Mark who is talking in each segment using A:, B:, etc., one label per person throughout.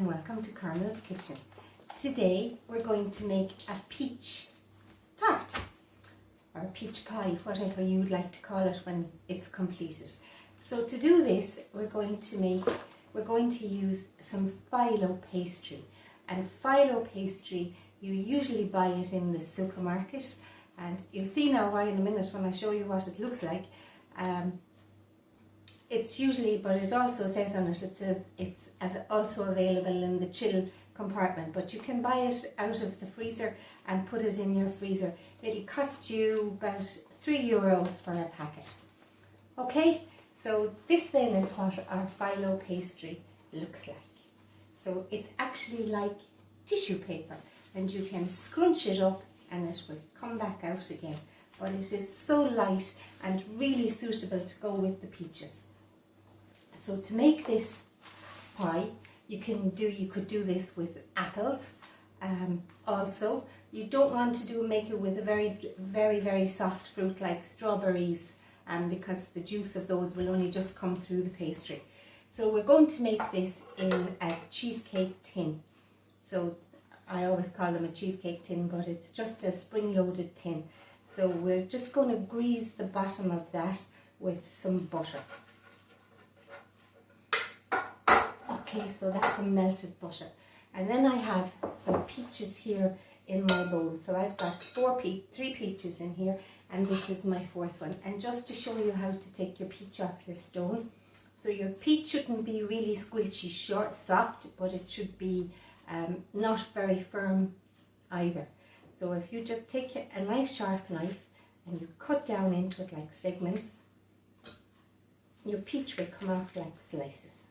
A: and welcome to Carmel's Kitchen. Today we're going to make a peach tart or a peach pie, whatever you would like to call it when it's completed. So to do this we're going to use some Filo pastry, and Filo pastry you usually buy it in the supermarket, and you'll see now why in a minute when I show you what it looks like. It's usually, but it also says on it, it says it's also available in the chill compartment, but you can buy it out of the freezer and put it in your freezer. It'll cost you about €3 for a packet. Okay, so this then is what our Filo pastry looks like. So it's actually like tissue paper, and you can scrunch it up and it will come back out again, but it is so light and really suitable to go with the peaches. So to make this pie, you could do this with apples. Also, you don't want to make it with a very soft fruit like strawberries, because the juice of those will only just come through the pastry. So we're going to make this in a cheesecake tin. So I always call them a cheesecake tin, but it's just a spring-loaded tin. So we're just going to grease the bottom of that with some butter. Okay, so that's some melted butter. And then I have some peaches here in my bowl. So I've got three peaches in here, and this is my fourth one. And just to show you how to take your peach off your stone. So your peach shouldn't be really squishy, short, soft, but it should be not very firm either. So if you just take a nice sharp knife and you cut down into it like segments, your peach will come off like slices.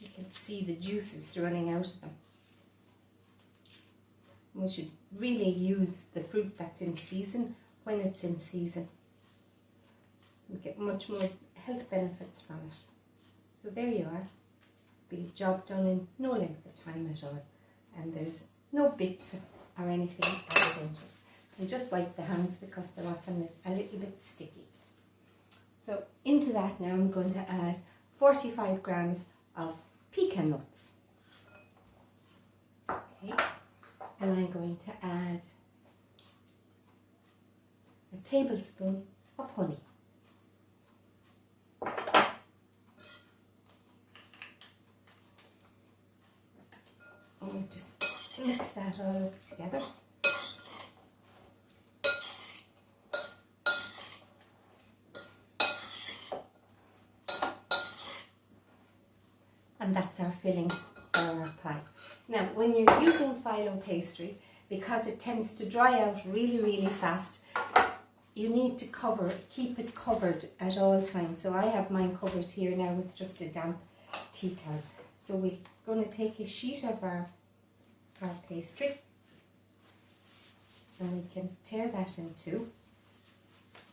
A: You can see the juices running out of them. We should really use the fruit that's in season when it's in season. You get much more health benefits from it. So there you are. Be a job done in no length of time at all. And there's no bits or anything added into it. And just wipe the hands because they're often a little bit sticky. So into that now I'm going to add 45 grams of pecan nuts. Okay. And I'm going to add a tablespoon of honey. And we'll just mix that all up together. And that's our filling for our pie. Now, when you're using Filo pastry, because it tends to dry out really fast, you need to keep it covered at all times. So I have mine covered here now with just a damp tea towel. So we're going to take a sheet of our pastry, and we can tear that in two.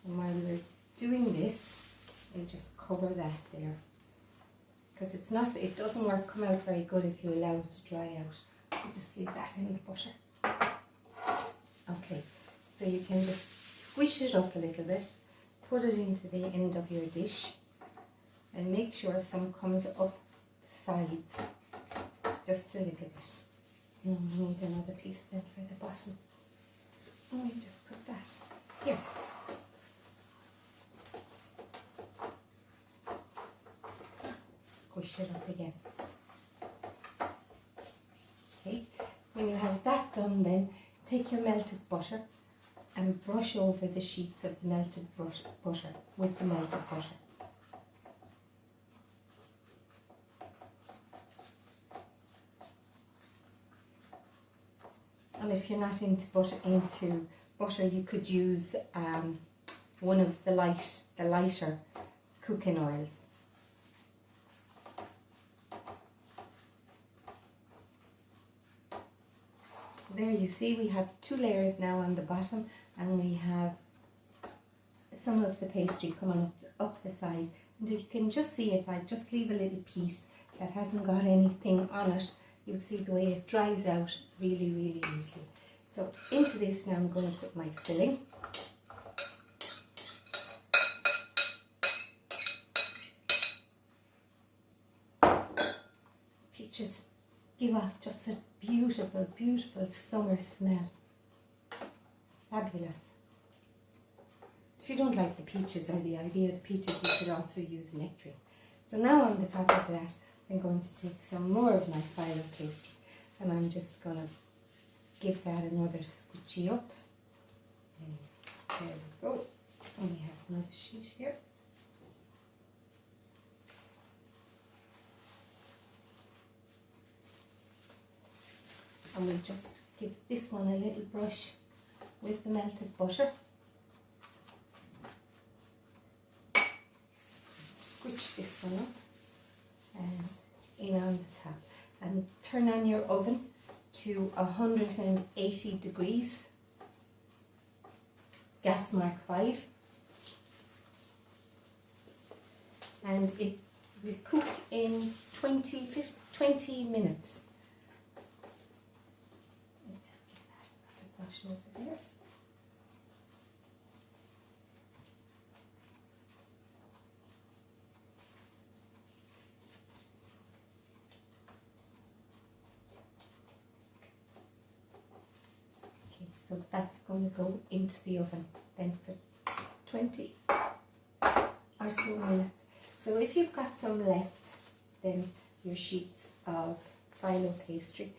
A: And while we're doing this, we just cover that there, because it doesn't come out very good if you allow it to dry out. You just leave that in the butter. Okay, so you can just squish it up a little bit, put it into the end of your dish, and make sure some comes up the sides just a little bit. And we need another piece then for the bottom. And we just put that here. Squish it up again. Okay, when you have that done, then take your melted butter and brush over the sheets of the melted butter with the melted butter. And if you're not into butter, you could use one of the lighter cooking oils. There you see we have two layers now on the bottom, and we have some of the pastry coming up the side. And if you can just see, if I just leave a little piece that hasn't got anything on it, you'll see the way it dries out really easily. So into this now I'm going to put my filling. give off just a beautiful, beautiful summer smell. Fabulous. If you don't like the peaches or the idea of the peaches, you could also use nectarine. So now on the top of that, I'm going to take some more of my Filo pastry and I'm just going to give that another squishy up. And there we go. And we have another sheet here. And we'll just give this one a little brush with the melted butter. Squish this one up and in on the top. And turn on your oven to 180 degrees, gas mark 5. And it will cook in 20 minutes. Brush over there. Okay, so that's going to go into the oven then for 20 or so minutes. So if you've got some left, then your sheets of Filo pastry,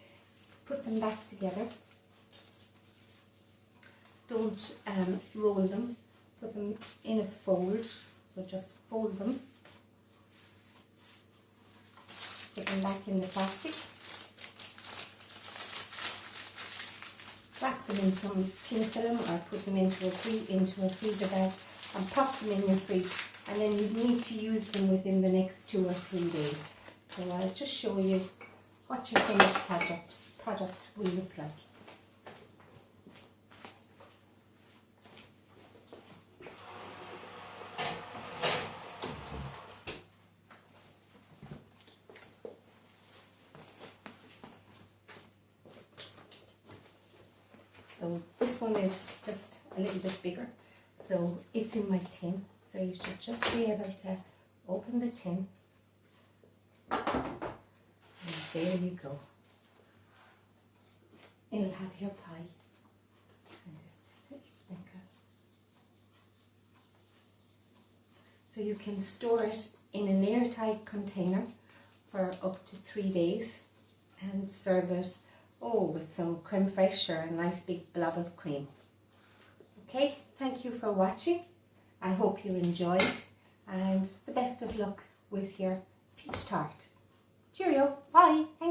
A: put them back together. Don't roll them, put them in a fold, so just fold them, put them back in the plastic, wrap them in some cling film or put them into a freezer bag and pop them in your fridge, and then you need to use them within the next 2 or 3 days. So I'll just show you what your finished product will look like. So this one is just a little bit bigger, so it's in my tin, so you should just be able to open the tin, and there you go. It'll have your pie, and just a little sprinkle. So you can store it in an airtight container for up to 3 days and serve it with some creme fraiche or a nice big blob of cream. Okay, thank you for watching. I hope you enjoyed, and the best of luck with your peach tart. Cheerio, bye. Thank